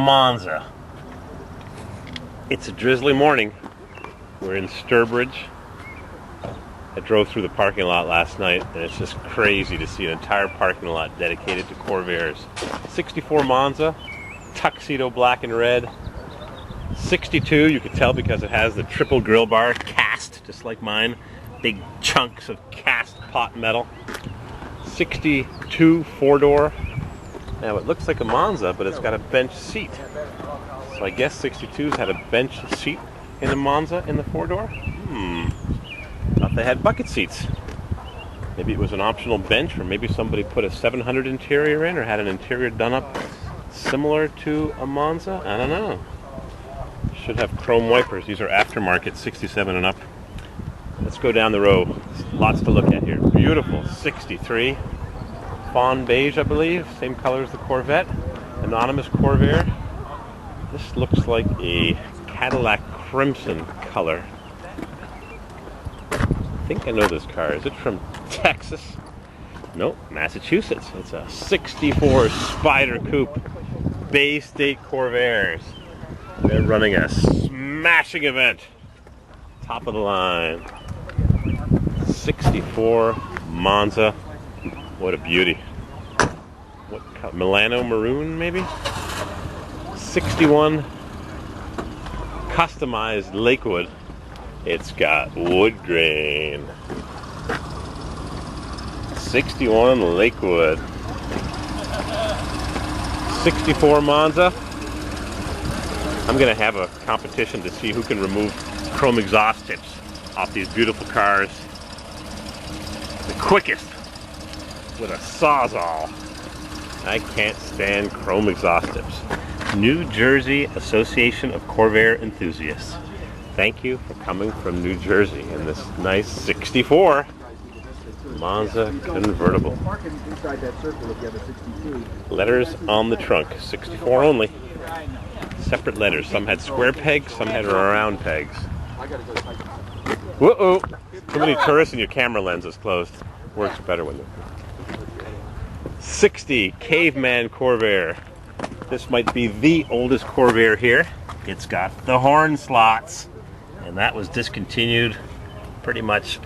Monza. It's a drizzly morning. We're in Sturbridge. I drove through the parking lot last night, and it's just crazy to see an entire parking lot dedicated to Corvairs. 64 Monza, tuxedo black and red. 62, you could tell because it has the triple grill bar cast, just like mine. Big chunks of cast pot metal. 62 four-door. Now it looks like a Monza, but it's got a bench seat. So I guess 62s had a bench seat in a Monza in the four-door? Thought they had bucket seats. Maybe it was an optional bench, or maybe somebody put a 700 interior in, or had an interior done up similar to a Monza. I don't know. Should have chrome wipers. These are aftermarket, 67 and up. Let's go down the row. Lots to look at here. Beautiful 63. Fawn beige, I believe. Same color as the Corvette. Anonymous Corvair. This looks like a Cadillac crimson color. I think I know this car. Is it from Texas? Nope, Massachusetts. It's a 64 Spider Coupe Bay State Corvairs. They're running a smashing event. Top of the line. 64 Monza. What a beauty. What color? Milano maroon, maybe? 61 customized Lakewood. It's got wood grain. 61 Lakewood. 64 Monza. I'm going to have a competition to see who can remove chrome exhaust tips off these beautiful cars the quickest with a Sawzall. I can't stand chrome exhaust tips. New Jersey Association of Corvair Enthusiasts. Thank you for coming from New Jersey in this nice 64 Monza convertible. Letters on the trunk, 64 only. Separate letters. Some had square pegs, some had round pegs. Whoa! Too many tourists and your camera lens is closed. Works better when they're 60 Caveman Corvair. This might be the oldest Corvair here. It's got the horn slots, and that was discontinued pretty much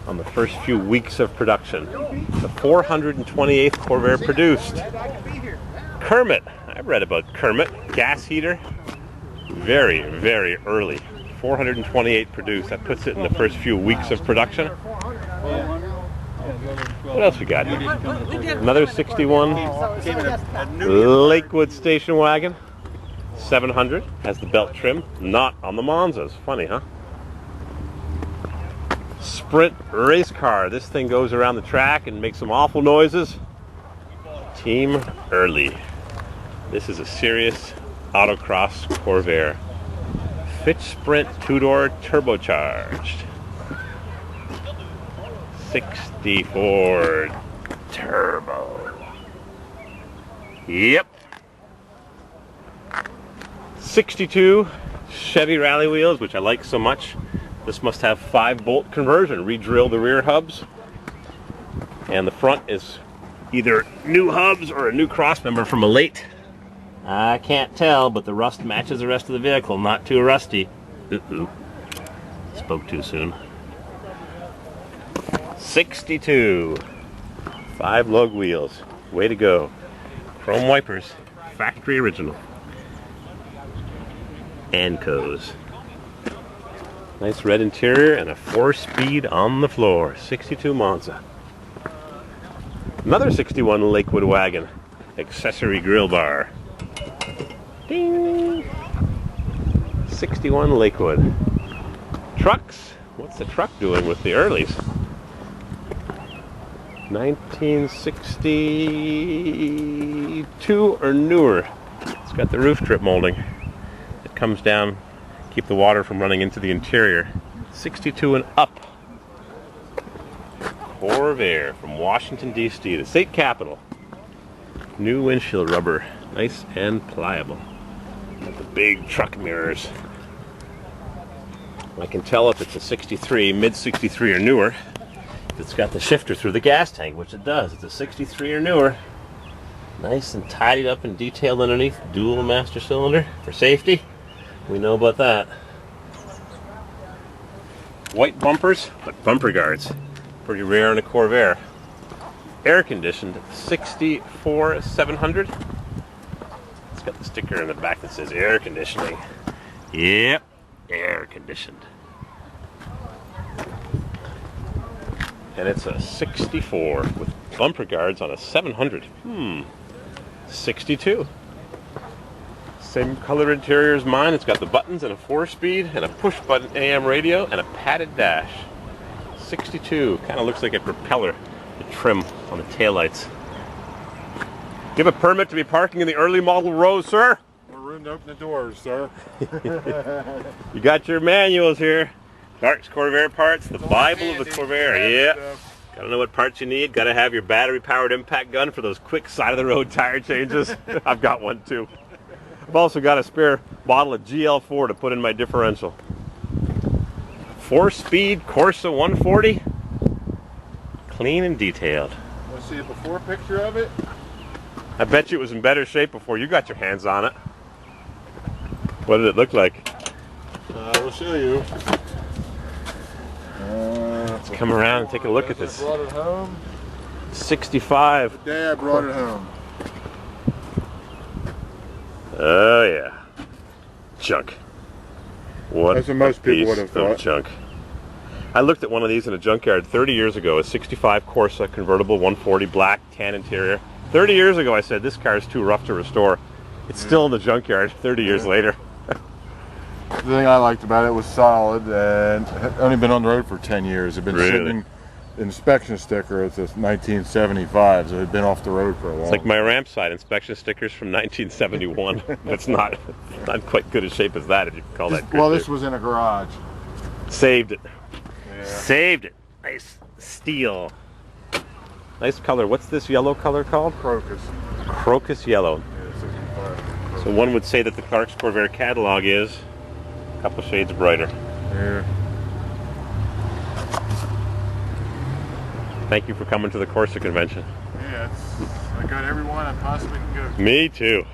on the first few weeks of production. The 428th Corvair produced. Kermit. I've read about Kermit. Gas heater. Very, very early. 428 produced. That puts it in the first few weeks of production. What else we got? Another 61 Lakewood station wagon. 700. Has the belt trim. Not on the Monzas. Funny, huh? Sprint race car. This thing goes around the track and makes some awful noises. Team Early. This is a serious autocross Corvair. Fitch Sprint 2-door turbocharged. 64 turbo. Yep. 62 Chevy rally wheels, which I like so much. This must have 5-bolt conversion. Re-drill the rear hubs. And the front is either new hubs or a new cross member from a late. I can't tell, but the rust matches the rest of the vehicle. Not too rusty. Uh-oh. Spoke too soon. 62. 5 lug wheels. Way to go. Chrome wipers. Factory original. Ancos. Nice red interior and a 4-speed on the floor. 62 Monza. Another 61 Lakewood wagon. Accessory grill bar. Ding! 61 Lakewood. Trucks. What's the truck doing with the earlies? 1962 or newer. It's got the roof drip molding. It comes down, keep the water from running into the interior. 62 and up. Corvair from Washington, D.C., the state capital. New windshield rubber. Nice and pliable. Got the big truck mirrors. I can tell if it's a 63, mid-63 or newer. If it's got the shifter through the gas tank, which it does. It's a 63 or newer. Nice and tidied up and detailed underneath. Dual master cylinder for safety. We know about that. White bumpers, but bumper guards. Pretty rare in a Corvair. Air conditioned, 64,700. It's got the sticker in the back that says air conditioning. Yep, air conditioned. And it's a 64 with bumper guards on a 700. 62. Same color interior as mine. It's got the buttons and a 4-speed and a push button AM radio and a padded dash. 62. Kind of looks like a propeller, the trim on the taillights. Do you have a permit to be parking in the early model rows, sir? We're room to open the doors, sir. You got your manuals here. Clark's Corvair parts, the Bible of the Corvair. Yeah. Gotta know what parts you need. Gotta have your battery-powered impact gun for those quick side-of-the-road tire changes. I've got one too. I've also got a spare bottle of GL4 to put in my differential. 4-speed Corsa 140. Clean and detailed. Want to see a before picture of it? I bet you it was in better shape before you got your hands on it. What did it look like? We'll show you. Let's come around and take a look at this. I brought it home. 65. The day I brought it home. Oh yeah. Junk. What? That's what most people would have thought. Junk. I looked at one of these in a junkyard 30 years ago, a 65 Corsa convertible 140 black tan interior. 30 years ago I said this car is too rough to restore. It's still in the junkyard 30 years later. The thing I liked about it was solid and had only been on the road for 10 years. It had been sitting inspection sticker. It's a 1975, so it had been off the road for a while. It's like my ramp side inspection stickers from 1971. It's not quite good a shape as that, if you can call that good. Well, this was in a garage. Saved it. Yeah. Saved it. Nice steel. Nice color. What's this yellow color called? Crocus. Crocus yellow. Yeah, 65. So one would say that the Clark's Corvair catalog is a couple shades brighter. Yeah. Thank you for coming to the Corsa convention. Yeah, I got everyone I possibly can go to. Me too.